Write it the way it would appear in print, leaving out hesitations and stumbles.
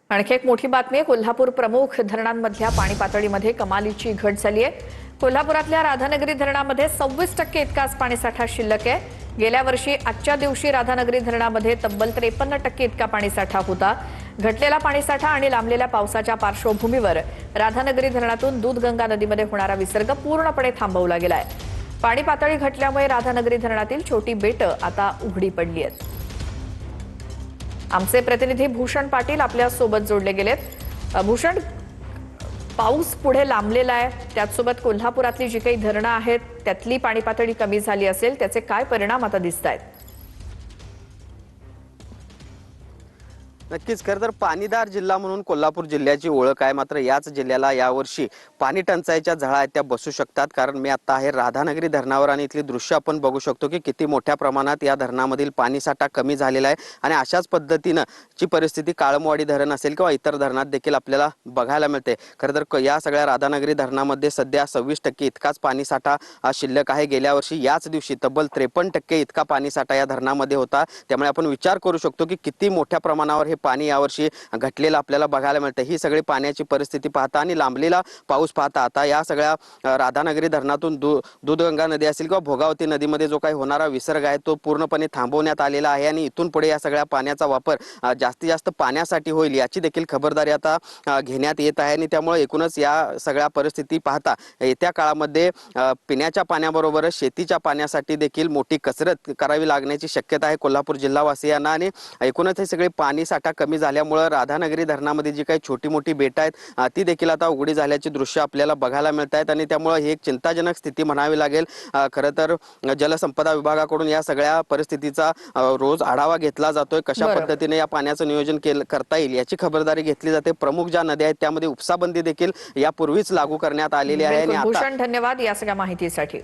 आणखी एक मोठी बातमी, कोल्हापूर प्रमुख धरणांमधल्या पाणी पातळीमध्ये कमालीची घट झाली आहे। कोल्हापुरातल्या राधानगरी धरणामध्ये 26% इतकाच पाणीसाठा शिल्लक आहे। गेल्या वर्षी आजच्या दिवशी राधानगरी धरणामध्ये तब्बल 53% इतका पाणीसाठा होता। घटलेला पाणीसाठा आणि लांबलेल्या पावसाच्या पार्श्वभूमीवर राधानगरी धरणातून दूधगंगा नदीमध्ये होणारा विसर्ग पूर्णपणे थांबवला गेलाय। पाणी पातळी घटल्यामुळे राधानगरी धरणातील छोटी बेटं आता उघडी पडली आहेत। आमचे प्रतिनिधी भूषण पाटील आपल्या सोबत जोडले गेलेत। भूषण, पाऊस पुढे लांबलेला आहे, त्याचसोबत कोल्हापुरातली जी काही धरणं आहेत त्यातली पाणी पातळी कमी झाली असेल, त्याचे काय परिणाम आता दिसतायत? नक्कीच, खरं तर पाणीदार जिल्हा म्हणून कोल्हापूर जिल्ह्याची ओळख आहे। मात्र याच जिल्ह्याला यावर्षी पाणी टंचाईच्या झळा आहेत त्या बसू शकतात। कारण मी आता आहे राधानगरी धरणावर आणि इथली दृश्य आपण बघू शकतो की किती मोठ्या प्रमाणात या धरणामधील पाणीसाठा कमी झालेला आहे आणि अशाच पद्धतीनं ची परिस्थिती काळमवाडी धरण असेल किंवा इतर धरणात देखील आपल्याला बघायला मिळते। खरं तर या सगळ्या राधानगरी धरणामध्ये सध्या 26% इतकाच पाणीसाठा शिल्लक आहे। गेल्या वर्षी याच दिवशी तब्बल 53% इतका पाणीसाठा या धरणामध्ये होता। त्यामुळे आपण विचार करू शकतो की किती मोठ्या प्रमाणावर हे पाणी यावर्षी घटलेलं आपल्याला बघायला मिळतं। ही सगळी पाण्याची परिस्थिती पाहता आणि लांबलेला पाऊस पाहता आता या सगळ्या राधानगरी धरणातून दूधगंगा नदी असेल किंवा भोगावती नदीमध्ये जो काही होणारा विसर्ग आहे तो पूर्णपणे थांबवण्यात आलेला आहे आणि इथून पुढे या सगळ्या पाण्याचा वापर जास्तीत जास्त पाण्यासाठी होईल याची देखील खबरदारी आता घेण्यात येत आहे। आणि त्यामुळे एकूणच या सगळ्या परिस्थिती पाहता येत्या काळामध्ये पिण्याच्या पाण्याबरोबरच शेतीच्या पाण्यासाठी देखील मोठी कसरत करावी लागण्याची शक्यता आहे कोल्हापूर जिल्हावासियांना। आणि एकूणच हे सगळे पाणी साठा कमी झाल्यामुळे राधानगरी धरणामध्ये जी काही छोटी मोठी बेटं आहेत ती देखील आता उघडी झाल्याची दृश्य आपल्याला बघायला मिळत आहेत आणि त्यामुळे ही एक चिंताजनक स्थिती म्हणावी लागेल। खरं तर जलसंपदा विभागाकडून या सगळ्या परिस्थितीचा रोज आढावा घेतला जातोय। कशा पद्धतीने या पाण्याचं नियोजन करता येईल याची खबरदारी घेतली जाते। प्रमुख ज्या नद्या आहेत त्यामध्ये उपसाबंदी देखील यापूर्वीच लागू करण्यात आलेली आहे। भूषण, धन्यवाद या सगळ्या माहितीसाठी।